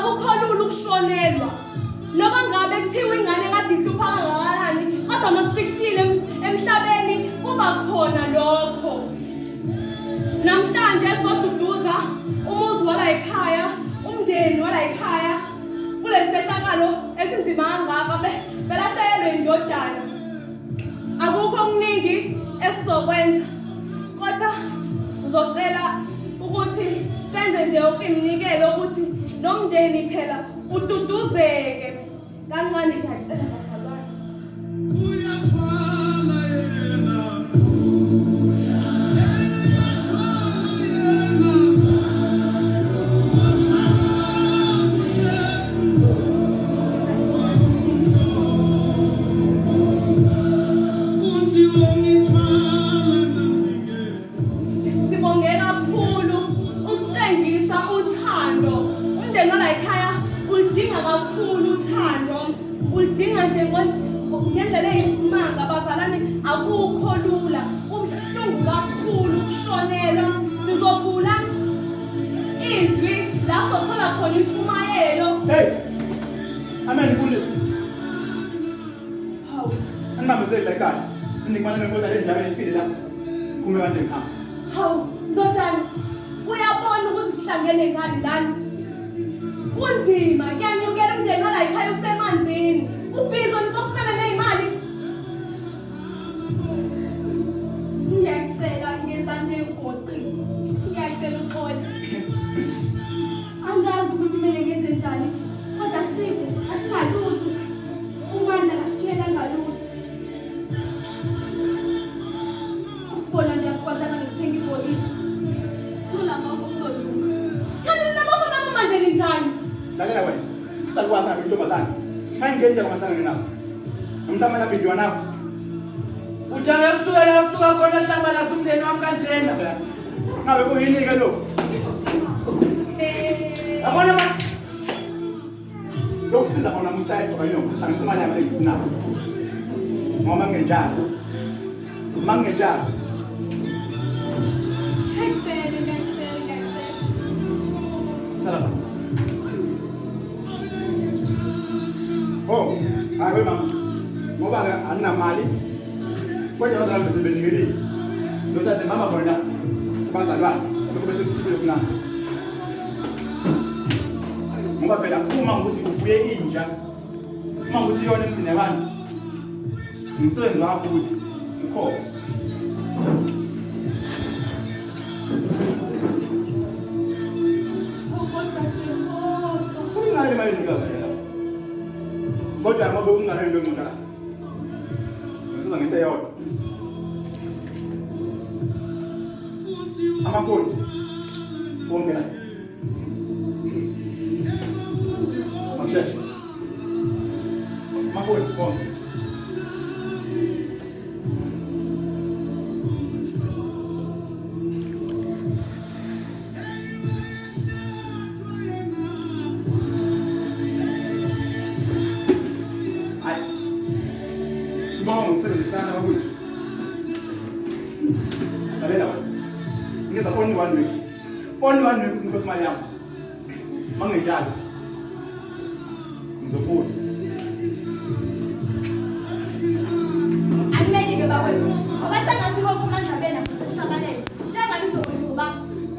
akukholula ukushonelwa. Noma ngabe kuthiwa ingane kade ihlupha kangakanani, kodwa masikushile emhlabeni kuba khona lokho. Namhlanje soduduza umuzi wala ekhaya, umndeni wala ekhaya. Kulesehlakalo esinzima kangaka belahlekelwe indodana. Akukho okuningi esizokwenza. Kodwa uzocela ukuthi senze nje ukimnikele ukuthi nomndeni phela ududuzeke kancane ngiyacela bazalwane. Uyathwala yena. Sibongela kakhulu ukutshengisa uthando. Umndeni wala ekhaya ulidinga kakhulu uthando. Ulidinga nje ngendlela eyisimanga bazalwane akukho lula. Kubuhlungu kakhulu ukushonelwa. Sizobula izwi lapho thola khona intshumayelo. Hey! Amen kulisi. Hawu. Angimamezeli la ekhaya. Ningimane ngenkolo le njalo efile la. Kume kanje ngihamba. Hawu, ndodana. Uyabona ukuthi sihlangene ngani lana. Kunzima kuyanyukela umndeni wala ekhaya usemanzini. Ubhizo nisofuna nezimali. Ngiyacela ngezandla egoqile. Ngiyacela uxolo. Angazi ukuthi kumele ngenze njani. Kodwa sikho asingalutho. Umandla kashiyela ngalutho. Usibona nje asikwazanga nokuthenga ibhokisi. Thula ngakho kuzolunga. Kanti nabafana manje ninjani? Lalela wena. Salukwazi nami intombazana. Ngangenge kwamasangene nazo. Umhlamba lapha indiwa nakho. Ujake kusukela usuka khona hlamba la umndeni wami kanjena. Ngabe kuyini ke lo? Yabona ma. Lokusiza bona muthayi okanyongo. Sangisa imali yami engifunayo. Ngoba ngenjalo. Mangenjalo. Ngiyacela. Salam. Oh, hayi mama. Ngoba anginamali. Kodwa bazalwane bese benikelile. Losase mama bona bazalwane bese kuphile kunami. Ngoba phela uma ukuthi uvuye inja. Uma ukuthi yona emsini yabantu. Ngisebenza ngakho ukuthi ukhona. Kungani mali ngikazela? Kodwa ngoba ungane lo muntu la. Ngisiza ngento eyodwa. Amafoni. Bonke la. Machef. Amafoni bonke. Sebenzisana bakwethu. Lalela wena. Ngeza only one week. Only one week ngikho imali yami. Mangenjalo. Ngizofuna. Animele bakwethu. Abasangathi konke manje abena kuseshabalele. Njengani uzokuba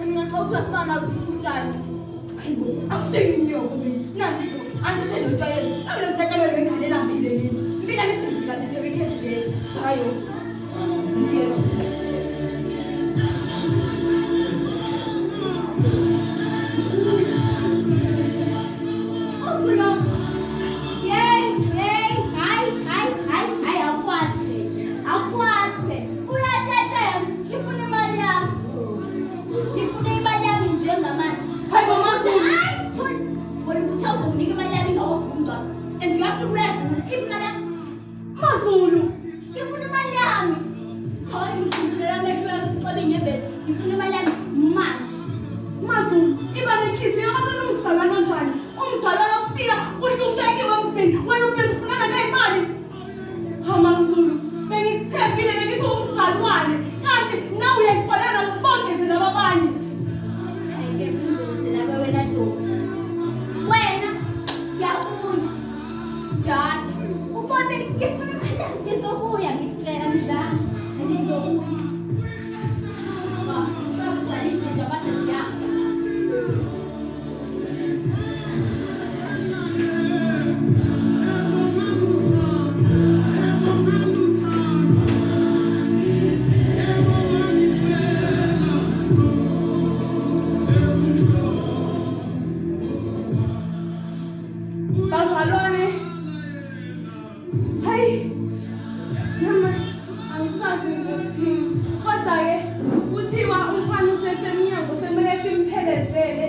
emncaxa uthi wasimama usitshana. Hayibo, akuseyinyoko mina. Nanti anti senotshayela. Akulokutathamela wengane lambile lini. Impila ngibhizika bese weekend. Hayo. Yes. And you have to wear it, madam. Mazulu. Ngifuna imali yami. Hayi ngikuzulela amehlo yami xobe nyembezi. Ngifuna imali yami manje. Mazulu, ibale inhliziyo yakho umzalwane onjani? Umzalwane ofika uhlushekiwe emzini, wena ubezifuna nezimali. Ha Mazulu, bengithembile bengithi umzalwane, kanti nawe uyayifana bonke nje nababanye. Hayi ke sizozela wena ntombi. Wena bazalwane, hayi, nama angisazi ukuthi kodwa-ke kuthiwa umfana usesemnyango semele simphelezele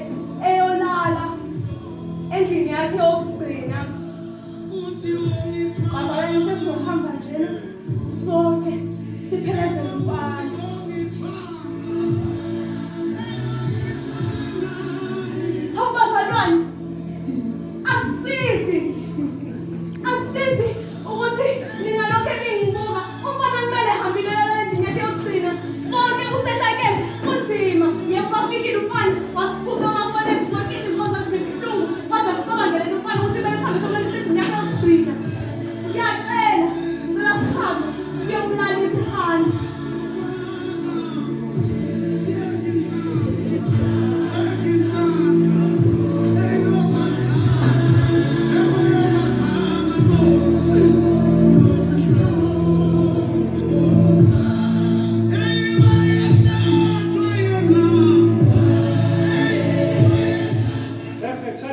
eyolala endlini yakhe yokugcina. Bazalwane sesizohamba njena sonke siphelezele umfana.